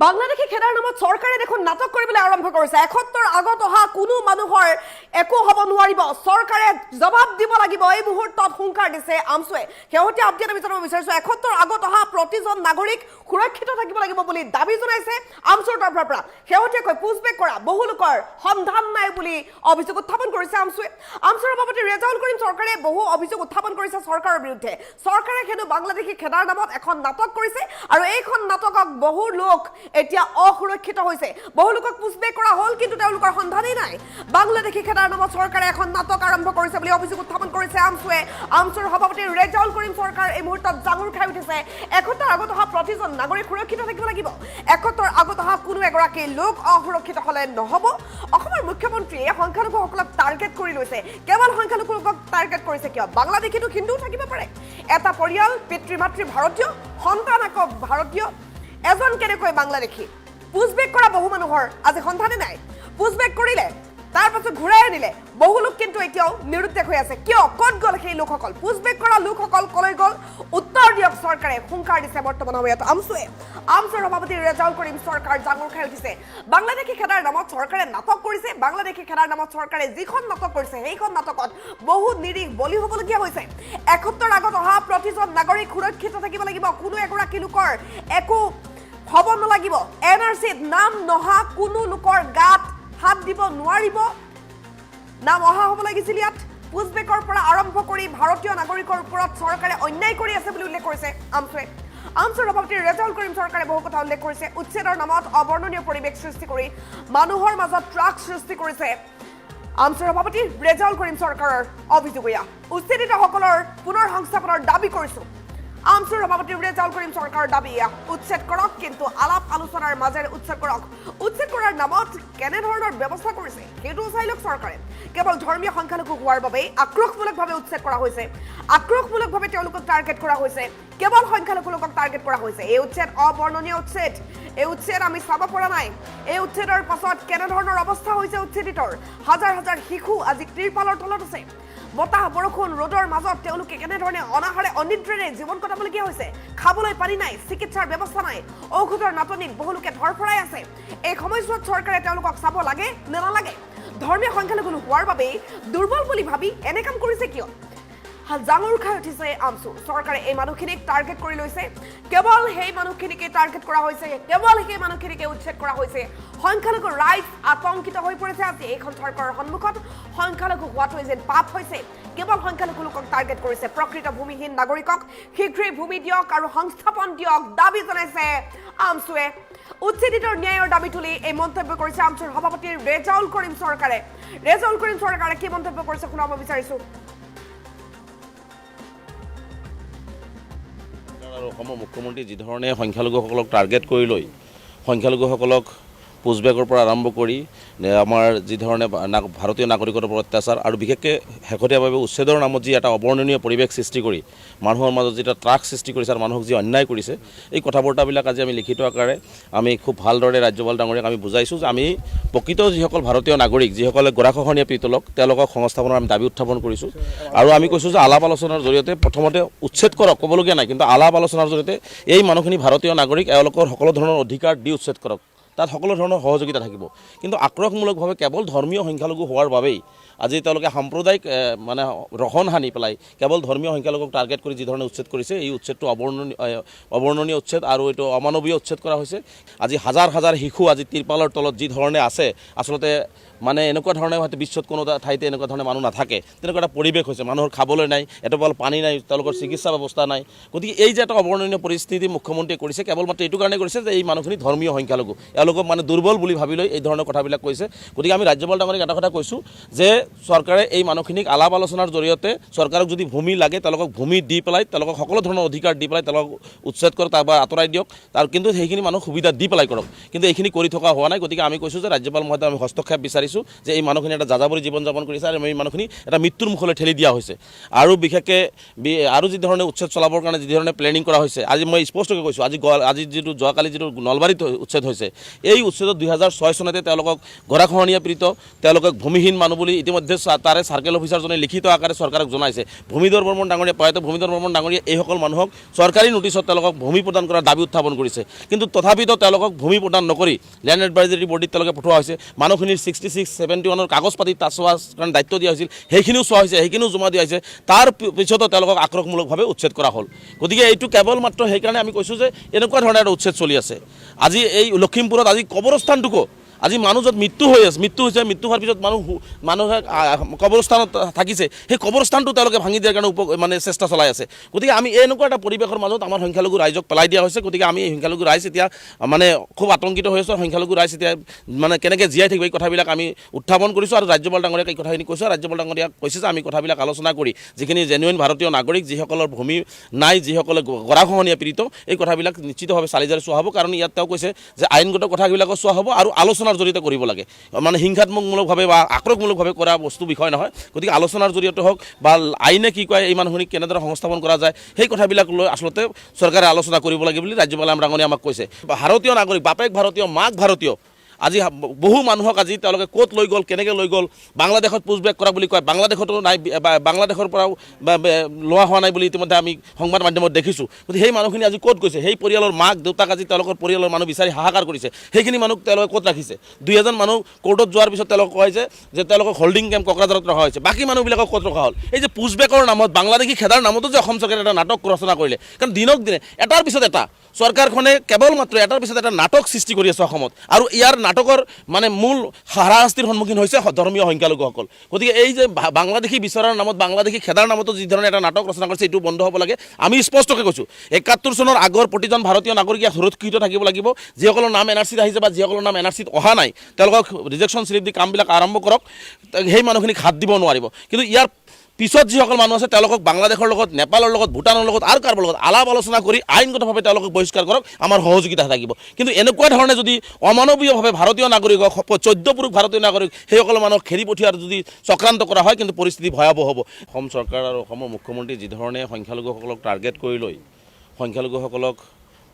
বাংলাদেশী খেদাৰ নামত চৰকাৰে দেখোন নাটক কৰিবলৈ আৰম্ভ কৰিছে। এসত্তৰ আগত অহা কোনো মানুহৰ একো হ'ব নোৱাৰিব, চৰকাৰে জবাব দিব লাগিব, এই মুহূৰ্তত হুংকাৰ দিছে আমছুৱে। শেহতীয়া আপডেট আমি জানিব বিচাৰিছোঁ, এসত্তৰ আগত অহা প্ৰতিজন নাগৰিক সুৰক্ষিত থাকিব লাগিব বুলি দাবী জনাইছে আমছুৰ তৰফৰ পৰা। শেহতীয়াকৈ পুছবেক কৰা বহু লোকৰ সন্ধান নাই বুলি অভিযোগ উত্থাপন কৰিছে আমছুৱে। আমছুৰ সভাপতি ৰেজাউল কৰিম চৰকাৰে বহু অভিযোগ উত্থাপন কৰিছে চৰকাৰৰ বিৰুদ্ধে। চৰকাৰে হেনো বাংলাদেশী খেদাৰ নামত এখন নাটক কৰিছে আৰু এইখন নাটকক বহু লোক এতিয়া অসুৰক্ষিত হৈছে। বহু লোকক পুছবেক কৰা হ'ল, কিন্তু তেওঁলোকৰ সন্ধানেই নাই। বাংলাদেশী খেদাৰ নামত চৰকাৰে এখন নাটক আৰম্ভ কৰিছে বুলি অভিযোগ উত্থাপন কৰিছে আমছুৱে। আমছুৰ সভাপতি ৰেজাউল কৰিম চৰকাৰ এই মুহূৰ্তত জাঙুৰ খাই উঠিছে। এসত্তৰ আগত অহা প্ৰতিজন নাগৰিক সুৰক্ষিত থাকিব লাগিব। এসত্তৰ আগত অহা কোনো এগৰাকী লোক অসুৰক্ষিত হ'লে নহ'ব। অসমৰ মুখ্যমন্ত্ৰীয়ে সংখ্যালঘুসকলক টাৰ্গেট কৰি লৈছে। কেৱল সংখ্যালঘুসকলক টাৰ্গেট কৰিছে কিয়? বাংলাদেশীতো হিন্দুও থাকিব পাৰে। এটা পৰিয়াল, পিতৃ মাতৃ ভাৰতীয়, সন্তান আকৌ ভাৰতীয়, এজন কেনেকৈ বাংলাদেশী? পুছবেক কৰা বহু মানুহৰ আজি সন্ধানে নাই। পুছবেক কৰিলে, তাৰ পাছত ঘূৰাই আনিলে। বহু লোক কিন্তু এতিয়াও নিৰুদ্দেশ হৈ আছে। কিয়? ক'ত গ'ল সেই লোকসকল? পুছবেক কৰা লোকসকল কলৈ গ'ল? উত্তৰ দিয়ক চৰকাৰে, হুংকাৰ দিছে বৰ্তমান সময়ত আমছুৱে। আমছুৰ সভাপতি ৰেজাউল কৰিম চৰকাৰ জাঙুৰ খাই উঠিছে। বাংলাদেশী খেদাৰ নামত চৰকাৰে নাটক কৰিছে। বাংলাদেশী খেদাৰ নামত চৰকাৰে যিখন নাটক কৰিছে, সেইখন নাটকত বহু নিৰীহ বলি হ'বলগীয়া হৈছে। এসত্তৰ আগত অহা প্ৰতিজন নাগৰিক সুৰক্ষিত থাকিব লাগিব। কোনো এগৰাকী লোকৰ একো হ'ব নালাগিব। NRCত নাম নহা কোনো লোকৰ গাত হাত দিব নোৱাৰিব। নাম অহা হ'ব লাগিছিল। ইয়াত পুছবেকৰ পৰা আৰম্ভ কৰি ভাৰতীয় নাগৰিকৰ ওপৰত চৰকাৰে অন্যায় কৰি আছে বুলি উল্লেখ কৰিছে আমছুৱে। আমছুৰ সভাপতি ৰেজাউল কৰিম চৰকাৰে বহু কথা উল্লেখ কৰিছে। উচ্ছেদৰ নামত অবৰ্ণনীয় পৰিৱেশ সৃষ্টি কৰি মানুহৰ মাজত ট্ৰাক সৃষ্টি কৰিছে আমছুৰ সভাপতি ৰেজাউল কৰিম চৰকাৰৰ অভিযোগ। এয়া উচ্ছেদিতসকলৰ পুনৰ সংস্থাপনৰ দাবী কৰিছোঁ। আমছুৰ সভাপতি ৰেজাউল কৰিম চৰকাৰৰ দাবী, উচ্ছেদ কৰক, কিন্তু আলাপ আলোচনাৰ মাজেৰে উচ্ছেদ কৰক। উচ্ছেদ কৰাৰ নামত কেনেধৰণৰ ব্যৱস্থা কৰিছে সেইটোও চাই লওক চৰকাৰে। কেৱল ধৰ্মীয় সংখ্যালঘু হোৱাৰ বাবেই আক্ৰোশমূলকভাৱে উচ্ছেদ কৰা হৈছে। আক্ৰোশমূলকভাৱে তেওঁলোকক টাৰ্গেট কৰা হৈছে। কেৱল সংখ্যালঘু লোকক টাৰ্গেট কৰা হৈছে। এই উচ্ছেদ অবৰ্ণনীয় উচ্ছেদ। এই উচ্ছেদ আমি চাব পৰা নাই। এই উচ্ছেদৰ পাছত কেনেধৰণৰ অৱস্থা হৈছে উচ্ছেদিতৰ। হাজাৰ হাজাৰ শিশু আজি ত্ৰিপালৰ তলত আছে। বতাহ, বৰষুণ, ৰ'দৰ মাজত তেওঁলোকে কেনেধৰণে অনাহাৰে অনিদ্ৰাৰে জীৱন কটাবলগীয়া হৈছে। খাবলৈ পানী নাই, চিকিৎসাৰ ব্যৱস্থা নাই, ঔষধৰ নাটনিত বহুলোকে ধৰফৰাই আছে। এই সময়ছোৱাত চৰকাৰে তেওঁলোকক চাব লাগে নে নালাগে? ধৰ্মীয় সংখ্যালঘু হোৱাৰ বাবেই দুৰ্বল বুলি ভাবি এনে কাম কৰিছে কিয়? জাঙুৰ খাই উঠিছে আমছু। চৰকাৰে এই মানুহখিনিক টাৰ্গেট কৰি লৈছে। কেৱল সেই মানুহখিনিকে টাৰ্গেট কৰা হৈছে, কেৱল সেই মানুহখিনিকে উচ্ছেদ কৰা হৈছে। সংখ্যালঘু ৰাইজ আতংকিত হৈ পৰিছে আজি এইখন চৰকাৰৰ সন্মুখত। সংখ্যালঘু হোৱাটো যেন পাপ হৈছে। কেৱল সংখ্যালঘু লোকক টাৰ্গেট কৰিছে। প্ৰকৃত ভূমিহীন নাগৰিকক শীঘ্ৰেই ভূমি দিয়ক আৰু সংস্থাপন দিয়ক, দাবী জনাইছে আমছুৱে। উচ্ছেদিতৰ ন্যায়ৰ দাবী তুলি এই মন্তব্য কৰিছে আমছুৰ সভাপতি ৰেজাউল কৰিম চৰকাৰে। ৰেজাউল কৰিম চৰকাৰে কি মন্তব্য কৰিছে শুনাব বিচাৰিছোঁ। আৰু অসমৰ মুখ্যমন্ত্ৰী যিধৰণে সংখ্যালঘুসকলক টাৰ্গেট কৰি লৈ সংখ্যালঘুসকলক পুছবেকৰ পৰা আৰম্ভ কৰি আমাৰ যিধৰণে ভাৰতীয় নাগৰিকৰ ওপৰত অত্যাচাৰ আৰু বিশেষকৈ শেহতীয়াভাৱে উচ্ছেদৰ নামত যি এটা অবৰ্ণনীয় পৰিৱেশ সৃষ্টি কৰি মানুহৰ মাজত যি এটা ট্ৰাক সৃষ্টি কৰিছে আৰু মানুহক যি অন্যায় কৰিছে, এই কথা বতৰাবিলাক আজি আমি লিখিত আকাৰে আমি খুব ভালদৰে ৰাজ্যপাল ডাঙৰীয়াক আমি বুজাইছোঁ যে আমি প্ৰকৃত যিসকল ভাৰতীয় নাগৰিক, যিসকলে গৰাখহনীয়া পীড়িতলোক, তেওঁলোকক সংস্থাপনৰ আমি দাবী উত্থাপন কৰিছোঁ। আৰু আমি কৈছোঁ যে আলাপ আলোচনাৰ জৰিয়তে প্ৰথমতে উচ্ছেদ কৰক, ক'বলগীয়া নাই, কিন্তু আলাপ আলোচনাৰ জৰিয়তে এই মানুহখিনি ভাৰতীয় নাগৰিক, এওঁলোকৰ সকলো ধৰণৰ অধিকাৰ দি উচ্ছেদ কৰক। তাত সকলো ধৰণৰ সহযোগিতা থাকিব। কিন্তু আক্ৰোশমূলকভাৱে কেৱল ধৰ্মীয় সংখ্যালঘু হোৱাৰ বাবেই আজি তেওঁলোকে সাম্প্ৰদায়িক মানে ৰহণ সানি পেলাই কেৱল ধৰ্মীয় সংখ্যালঘুক টাৰ্গেট কৰি যিধৰণে উচ্ছেদ কৰিছে, এই উচ্ছেদটো অবৰ্ণনীয় উচ্ছেদ আৰু এইটো অমানৱীয় উচ্ছেদ কৰা হৈছে। আজি হাজাৰ হাজাৰ শিশু আজি ত্ৰিপালৰ তলত যি ধৰণে আছে, আচলতে মানে এনেকুৱা ধৰণে হয়তো বিশ্বত কোনো ঠাইতে এনেকুৱা ধৰণে মানুহ নাথাকে, তেনেকুৱা এটা পৰিৱেশ হৈছে। মানুহৰ খাবলৈ নাই, এটোপাল পানী নাই, তেওঁলোকৰ চিকিৎসা ব্যৱস্থা নাই। গতিকে এই যে এটা অবৰ্ণনীয় পৰিস্থিতি মুখ্যমন্ত্ৰীয়ে কৰিছে, কেৱল মাত্ৰ এইটো কাৰণে কৰিছে যে এই মানুহখিনি ধৰ্মীয় সংখ্যালঘু, এওঁলোকক মানে দুৰ্বল বুলি ভাবি লৈ এই ধৰণৰ কথাবিলাক কৈছে। গতিকে আমি ৰাজ্যপাল ডাঙৰীক এটা কথা কৈছোঁ যে চৰকাৰে এই মানুহখিনিক আলাপ আলোচনাৰ জৰিয়তে চৰকাৰক যদি ভূমি লাগে, তেওঁলোকক ভূমি দি পেলাই, তেওঁলোকক সকলো ধৰণৰ অধিকাৰ দি পেলাই তেওঁলোকক উচ্ছেদ কৰক, তাৰ পৰা আঁতৰাই দিয়ক। তাৰ কিন্তু সেইখিনি মানুহক সুবিধা দি পেলাই কৰক, কিন্তু এইখিনি কৰি থকা হোৱা নাই। গতিকে আমি কৈছোঁ যে ৰাজ্যপাল মহোদয় আমি হস্তক্ষেপ বিচাৰিছোঁ যে এই মানুহখিনি এটা যাযাবৰী জীৱন যাপন কৰিছে আৰু এই মানুহখিনি এটা মৃত্যুৰ মুখলৈ ঠেলি দিয়া হৈছে। আৰু বিশেষকৈ আৰু যি ধৰণে উচ্ছেদ চলাবৰ কাৰণে যি ধৰণে প্লেনিং কৰা হৈছে, আজি মই স্পষ্টকৈ কৈছোঁ, আজি যিটো যোৱাকালি যিটো নলবাৰীত উচ্ছেদ হৈছে, এই উচ্ছেদত 2006 চনতে তেওঁলোকক গৰাখহনীয়া পীড়িত তেওঁলোকক ভূমিহীন মানুহ বুলি ইতিমধ্যে তাৰে চাৰ্কেল অফিচাৰজনে লিখিত আকাৰে চৰকাৰক জনাইছে। ভূমিধৰ বৰ্মন ডাঙৰীয়া প্ৰয়াত ভূমিধৰ বৰ্মন ডাঙৰীয়া এইসকল মানুহক চৰকাৰী নোটিছত তেওঁলোকক ভূমি প্ৰদান কৰাৰ দাবী উত্থাপন কৰিছে। কিন্তু তথাপিতো তেওঁলোকক ভূমি প্ৰদান নকৰি লেণ্ড এডভাইজৰী বৰ্ডিত তেওঁলোকে পঠোৱা হৈছে। মানুহখিনিৰ 66-71 কাগজ পাতি তাত চোৱাৰ কাৰণে দায়িত্ব দিয়া হৈছিল, সেইখিনিও চোৱা হৈছে, সেইখিনিও জমা দিয়া হৈছে। তাৰ পিছতো তেওঁলোকক আক্ৰমণমূলকভাৱে উচ্ছেদ কৰা হ'ল। গতিকে এইটো কেৱল মাত্ৰ সেইকাৰণে আমি কৈছোঁ যে এনেকুৱা ধৰণৰ এটা উচ্ছেদ চলি আছে। আজি এই লখিমপুৰত আজি কবৰস্থানটোকো আজি মানুহ য'ত মৃত্যু হৈ আছে, মৃত্যু হোৱাৰ পিছত মানুহে কবৰস্থানত থাকিছে, সেই কবৰস্থানটো তেওঁলোকে ভাঙি দিয়াৰ কাৰণে চেষ্টা চলাই আছে। গতিকে আমি এনেকুৱা এটা পৰিৱেশৰ মাজত আমাৰ সংখ্যালঘু ৰাইজক পেলাই দিয়া হৈছে। গতিকে আমি সংখ্যালঘু ৰাইজ এতিয়া খুব আতংকিত হৈ আছোঁ। সংখ্যালঘু ৰাইজ এতিয়া কেনেকৈ জীয়াই থাকিব এই কথাবিলাক আমি উত্থাপন কৰিছোঁ আৰু ৰাজ্যপাল ডাঙৰীয়াক এই কথাখিনি কৈছোঁ। ৰাজ্যপাল ডাঙৰীয়াক কৈছে যে আমি কথাবিলাক আলোচনা কৰি যিখিনি জেনুইন ভাৰতীয় নাগৰিক, যিসকলৰ ভূমি নাই, যিসকলে গৰাখহনীয়া পীড়িত, এই কথাবিলাক নিশ্চিতভাৱে চালি জাৰি চোৱা হ'ব। কাৰণ ইয়াত তেওঁ কৈছে যে আইনগত কথাবিলাকো চোৱা হ'ব আৰু আলোচনাৰ জৰিয়তে কৰিব লাগে। হিংসাত্মকমূলকভাৱে বা আক্ৰমণমূলকভাৱে কৰা বস্তু বিষয় নহয়। গতিকে আলোচনাৰ জৰিয়তে হওক বা আইনে কি কয়, এই মানুহখিনিক কেনেদৰে সংস্থাপন কৰা যায়, সেই কথাবিলাক লৈ আচলতে চৰকাৰে আলোচনা কৰিব লাগে বুলি ৰাজ্যপাল ডাঙৰীয়াই আমাক কৈছে। ভাৰতীয় নাগৰিক, বাপেক ভাৰতীয়, মাক ভাৰতীয়, আজি বহু মানুহক আজি তেওঁলোকে ক'ত লৈ গ'ল, কেনেকৈ লৈ গ'ল, বাংলাদেশত পুছবেক কৰা বুলি কয়, বাংলাদেশতো নাই, বাংলাদেশৰ পৰাও লোৱা হোৱা নাই বুলি ইতিমধ্যে আমি সংবাদ মাধ্যমত দেখিছোঁ। গতিকে সেই মানুহখিনি আজি ক'ত গৈছে, সেই পৰিয়ালৰ মাক দেউতাক আজি তেওঁলোকৰ পৰিয়ালৰ মানুহ বিচাৰি হাহাকাৰ কৰিছে। সেইখিনি মানুহ তেওঁলোকে ক'ত ৰাখিছে? 2-এজন মানুহ কোৰ্টত যোৱাৰ পিছত তেওঁলোকে কয় যে তেওঁলোকক হোল্ডিং কেম্প কোকৰাঝাৰত ৰখা হৈছে। বাকী মানুহবিলাকক ক'ত ৰখা হ'ল? এই যে পুছবেকৰ নামত, বাংলাদেশী খেদাৰ নামতো যে অসম চৰকাৰে এটা নাটক ৰচনা কৰিলে। কাৰণ দিনক দিনে এটাৰ পিছত এটা চৰকাৰখনে কেৱল মাত্ৰ এটাৰ পিছত এটা নাটক সৃষ্টি কৰি আছে অসমত। আৰু ইয়াৰ নাটকৰ মূল হাৰাশাস্তিৰ সন্মুখীন হৈছে ধৰ্মীয় সংখ্যালঘুসকল। গতিকে এই যে বাংলাদেশী বিচৰাৰ নামত, বাংলাদেশী খেদাৰ নামতো যি ধৰণে এটা নাটক ৰচনা কৰিছে, এইটো বন্ধ হ'ব লাগে। আমি স্পষ্টকৈ কৈছোঁ, 71 চনৰ আগৰ প্ৰতিজন ভাৰতীয় নাগৰিক ইয়াত সুৰক্ষিত থাকিব লাগিব। যিসকলৰ নাম NRCত আহিছে বা যিসকলৰ নাম NRCত অহা নাই, তেওঁলোকক ৰিজেকশ্যন শ্লিপ দি কামবিলাক আৰম্ভ কৰক। সেই মানুহখিনিক হাত দিব নোৱাৰিব। কিন্তু ইয়াৰ পিছত যিসকল মানুহ আছে তেওঁলোকক বাংলাদেশৰ লগত, নেপালৰ লগত, ভূটানৰ লগত আৰু কাৰোবাৰ লগত আলাপ আলোচনা কৰি আইনগতভাৱে তেওঁলোকক বহিষ্কাৰ কৰক, আমাৰ সহযোগিতা থাকিব। কিন্তু এনেকুৱা ধৰণে যদি অমানৱীয়ভাৱে ভাৰতীয় নাগৰিকক, 14 পুৰুষ ভাৰতীয় নাগৰিক, সেইসকল মানুহক খেদি পঠিওৱাৰ যদি চক্ৰান্ত কৰা হয়, কিন্তু পৰিস্থিতি ভয়াৱহ হ'ব। অসম চৰকাৰ আৰু অসমৰ মুখ্যমন্ত্ৰী যি ধৰণে সংখ্যালঘুসকলক টাৰ্গেট কৰি লৈ সংখ্যালঘুসকলক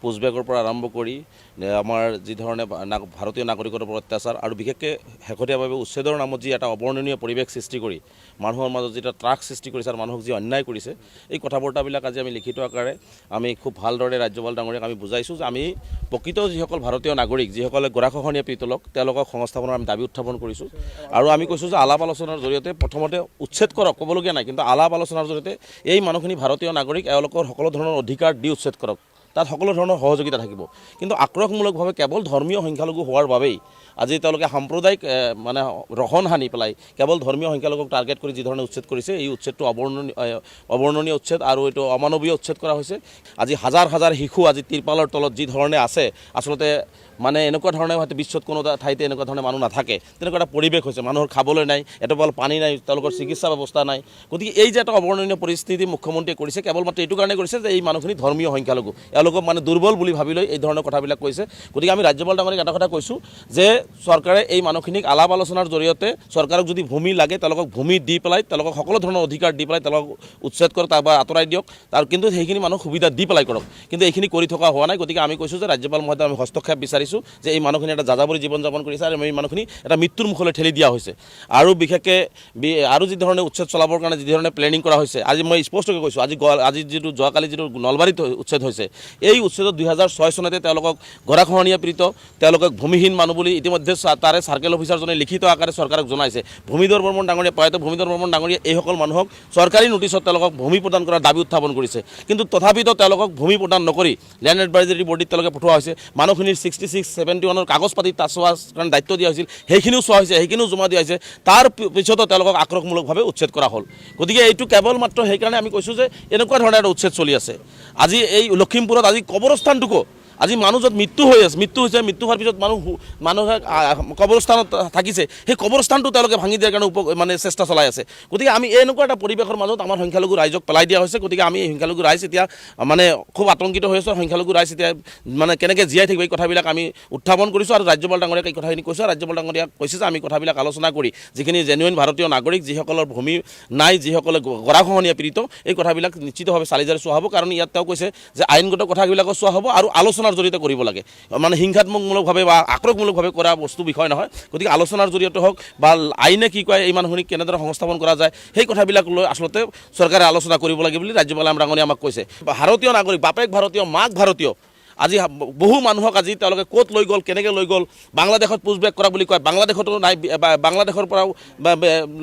পুছবেকৰ পৰা আৰম্ভ কৰি আমাৰ যি ধৰণে ভাৰতীয় নাগৰিকৰ ওপৰত অত্যাচাৰ আৰু বিশেষকৈ শেহতীয়াভাৱে উচ্ছেদৰ নামত যি এটা অবৰ্ণনীয় পৰিৱেশ সৃষ্টি কৰি মানুহৰ মাজত যিটা ত্ৰাস সৃষ্টি কৰিছে আৰু মানুহক যি অন্যায় কৰিছে, এই কথা বাৰ্তাবিলাক আজি আমি লিখিত আকাৰে আমি খুব ভালদৰে ৰাজ্যপাল ডাঙৰীয়াক আমি বুজাইছোঁ যে আমি প্ৰকৃত যিসকল ভাৰতীয় নাগৰিক, যিসকলে গৰাখহনীয়া পীড়িত লোক, তেওঁলোকক সংস্থাপনৰ আমি দাবী উত্থাপন কৰিছোঁ। আৰু আমি কৈছোঁ যে আলাপ আলোচনাৰ জৰিয়তে প্ৰথমতে উচ্ছেদ কৰক, ক'বলগীয়া নাই, কিন্তু আলাপ আলোচনাৰ জৰিয়তে এই মানুহখিনি ভাৰতীয় নাগৰিক, এওঁলোকৰ সকলো ধৰণৰ অধিকাৰ দি উচ্ছেদ কৰক। তাত সকলো ধৰণৰ সহযোগিতা থাকিব। কিন্তু আক্ৰমণমূলকভাৱে কেৱল ধৰ্মীয় সংখ্যালঘু হোৱাৰ বাবেই আজি তেওঁলোকে সাম্প্ৰদায়িক ৰহণ সানি পেলাই কেৱল ধৰ্মীয় সংখ্যালঘুক টাৰ্গেট কৰি যি ধৰণে উচ্ছেদ কৰিছে, এই উচ্ছেদটো অবৰ্ণনীয় উচ্ছেদ আৰু এইটো অমানৱীয় উচ্ছেদ কৰা হৈছে। আজি হাজাৰ হাজাৰ শিশু আজি তিৰপালৰ তলত যি ধৰণে আছে, আচলতে এনেকুৱা ধৰণে হয়তো বিশ্বত কোনো ঠাইতে এনেকুৱা ধৰণে মানুহ নাথাকে, তেনেকুৱা এটা পৰিৱেশ হৈছে। মানুহৰ খাবলৈ নাই, এটোপাল পানী নাই, তেওঁলোকৰ চিকিৎসা ব্যৱস্থা নাই। গতিকে এই যে এটা অবৰ্ণনীয় পৰিস্থিতি মুখ্যমন্ত্ৰীয়ে কৰিছে, কেৱল মাত্ৰ এইটো কাৰণে কৰিছে যে এই মানুহখিনি ধৰ্মীয় সংখ্যালঘু, এওঁলোকক দুৰ্বল বুলি ভাবি লৈ এই ধৰণৰ কথাবিলাক কৈছে। গতিকে আমি ৰাজ্যপাল ডাঙৰীয়াক এটা কথা কৈছোঁ যে চৰকাৰে এই মানুহখিনিক আলাপ আলোচনাৰ জৰিয়তে চৰকাৰক যদি ভূমি লাগে, তেওঁলোকক ভূমি দি পেলাই, তেওঁলোকক সকলো ধৰণৰ অধিকাৰ দি পেলাই তেওঁলোকক উচ্ছেদ কৰক, তাৰপৰা আঁতৰাই দিয়ক। কিন্তু সেইখিনি মানুহক সুবিধা দি পেলাই কৰক। কিন্তু এইখিনি কৰি থকা হোৱা নাই। গতিকে আমি কৈছোঁ যে ৰাজ্যপাল মহোদয় আমি হস্তক্ষেপ বিচাৰিছোঁ যে এই মানুহখিনি এটা যাযাবৰী জীৱন যাপন কৰিছে আৰু এই মানুহখিনি এটা মৃত্যুৰ মুখলৈ ঠেলি দিয়া হৈছে। আৰু বিশেষকৈ আৰু যি ধৰণে উচ্ছেদ চলাবৰ কাৰণে যি ধৰণে প্লেনিং কৰা হৈছে, আজি মই স্পষ্টকৈ কৈছোঁ, আজি যোৱাকালি যিটো নলবাৰীত উচ্ছেদ হৈছে, এই উচ্ছেদত 2006 চনতে তেওঁলোকক গৰাখহনীয়া পীড়িত, তেওঁলোকক ভূমিহীন মানুহ বুলি ইতিমধ্যে তাৰে চাৰ্কেল অফিচাৰজনে লিখিত আকাৰে চৰকাৰক জনাইছে। ভূমিধৰ বৰ্মন ডাঙৰীয়া, প্ৰয়াত ভূমিধৰ বৰ্মন ডাঙৰীয়া এইসকল মানুহক চৰকাৰী নোটিছত তেওঁলোকক ভূমি প্ৰদান কৰাৰ দাবী উত্থাপন কৰিছে। কিন্তু তথাপিতো তেওঁলোকক ভূমি প্ৰদান নকৰি লেণ্ড এডভাইজৰী বৰ্ডিত তেওঁলোকে পঠোৱা হৈছে। মানুহখিনিৰ 66-71 কাগজ পাতি তাত চোৱাৰ কাৰণে দায়িত্ব দিয়া হৈছিল, সেইখিনিও চোৱা হৈছে, সেইখিনিও জমা দিয়া হৈছে। তাৰ পিছতো তেওঁলোকক আক্ৰমণমূলকভাৱে উচ্ছেদ কৰা হ'ল। গতিকে এইটো কেৱল মাত্ৰ সেইকাৰণে আমি কৈছোঁ যে এনেকুৱা ধৰণৰ এটা উচ্ছেদ চলি আছে। আজি এই লখিমপুৰত আজি কবৰস্থানটোকো আজি মানুহ য'ত মৃত্যু মৃত্যু হোৱাৰ পিছত মানুহে কবৰস্থানত থাকিছে, সেই কবৰস্থানটো তেওঁলোকে ভাঙি দিয়াৰ কাৰণে চেষ্টা চলাই আছে। গতিকে আমি এনেকুৱা এটা পৰিৱেশৰ মাজত আমাৰ সংখ্যালঘু ৰাইজক পেলাই দিয়া হৈছে। গতিকে আমি সংখ্যালঘু ৰাইজ এতিয়া খুব আতংকিত হৈ আছোঁ। সংখ্যালঘু ৰাইজ এতিয়া কেনেকৈ জীয়াই থাকিব এই কথাবিলাক আমি উত্থাপন কৰিছোঁ আৰু ৰাজ্যপাল ডাঙৰীয়াক এই কথাখিনি কৈছোঁ। ৰাজ্যপাল ডাঙৰীয়াক কৈছে যে আমি কথাবিলাক আলোচনা কৰি যিখিনি জেনুইন ভাৰতীয় নাগৰিক, যিসকলৰ ভূমি নাই, যিসকলে গৰাখহনীয়া পীড়িত, এই কথাবিলাক নিশ্চিতভাৱে চালি জাৰি চোৱা হ'ব। কাৰণ ইয়াত তেওঁ কৈছে যে আইনগত কথাবিলাকো চোৱা হ'ব আৰু আলোচনাৰ আলোচনাৰ জৰিয়তে কৰিব লাগে মানে হিংসাত্মকমূলকভাৱে বা আক্ৰমণমূলকভাৱে কৰা বস্তু বিষয় নহয় গতিকে আলোচনাৰ জৰিয়তে হওক বা আইনে কি কয় এই মানুহখিনিক কেনেদৰে সংস্থাপন কৰা যায় সেই কথাবিলাক লৈ আচলতে চৰকাৰে আলোচনা কৰিব লাগে বুলি ৰাজ্যপাল আমৰাঙনি আমাক কৈছে ভাৰতীয় নাগৰিক বাপেক ভাৰতীয় মাক ভাৰতীয় আজি বহু মানুহক আজি তেওঁলোকে ক'ত লৈ গ'ল কেনেকৈ লৈ গ'ল বাংলাদেশত পুছবেক কৰা বুলি কয় বাংলাদেশতো নাই বাংলাদেশৰ পৰাও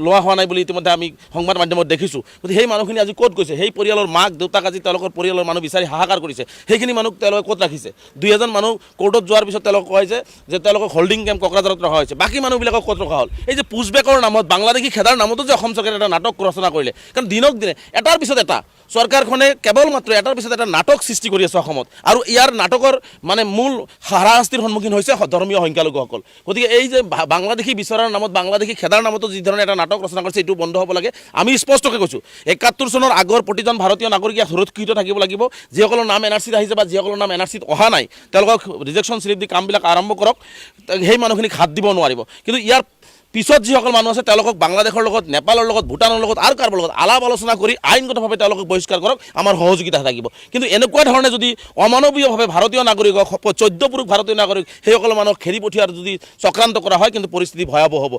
লোৱা হোৱা নাই বুলি ইতিমধ্যে আমি সংবাদ মাধ্যমত দেখিছোঁ গতিকে সেই মানুহখিনি আজি ক'ত গৈছে সেই পৰিয়ালৰ মাক দেউতাক আজি তেওঁলোকৰ পৰিয়ালৰ মানুহ বিচাৰি হাহাকাৰ কৰিছে সেইখিনি মানুহ তেওঁলোকে ক'ত ৰাখিছে 2 মানুহ কোৰ্টত যোৱাৰ পিছত তেওঁলোকে কয় যে তেওঁলোকক হোল্ডিং কেম্প কোকৰাঝাৰত ৰখা হৈছে বাকী মানুহবিলাকক ক'ত ৰখা হ'ল এই যে পুছবেকৰ নামত বাংলাদেশী খেদাৰ নামতো যে অসম চৰকাৰে এটা নাটক ৰচনা কৰিলে কাৰণ দিনক দিনে এটাৰ পিছত এটা চৰকাৰখনে কেৱল মাত্ৰ এটাৰ পিছত এটা নাটক সৃষ্টি কৰি আছে অসমত আৰু ইয়াৰ নাটকৰ মানে মূল হাৰাশাস্তিৰ সন্মুখীন হৈছে ধৰ্মীয় সংখ্যালঘুসকল গতিকে এই যে বাংলাদেশী বিচৰাৰ নামত বাংলাদেশী খেদাৰ নামতো যি ধৰণে এটা নাটক ৰচনা কৰিছে এইটো বন্ধ হ'ব লাগে আমি স্পষ্টকৈ কৈছোঁ 71 চনৰ আগৰ প্ৰতিজন ভাৰতীয় নাগৰিক ইয়াত সুৰক্ষিত থাকিব লাগিব যিসকলৰ নাম NRCত আহিছে বা যিসকলৰ নাম NRCত অহা নাই তেওঁলোকক ৰিজেকশ্যন স্লিপ দি কামবিলাক আৰম্ভ কৰক সেই মানুহখিনিক হাত দিব নোৱাৰিব কিন্তু ইয়াৰ পিছত যিসকল মানুহ আছে তেওঁলোকক বাংলাদেশৰ লগত নেপালৰ লগত ভূটানৰ লগত আৰু কাৰোবাৰ লগত আলাপ আলোচনা কৰি আইনগতভাৱে তেওঁলোকক বহিষ্কাৰ কৰক আমাৰ সহযোগিতা থাকিব কিন্তু এনেকুৱা ধৰণে যদি অমানৱীয়ভাৱে ভাৰতীয় নাগৰিকক 14 পুৰুষ ভাৰতীয় নাগৰিক সেইসকল মানুহক খেদি পঠিওৱাৰ যদি চক্ৰান্ত কৰা হয় কিন্তু পৰিস্থিতি ভয়াৱহ হ'ব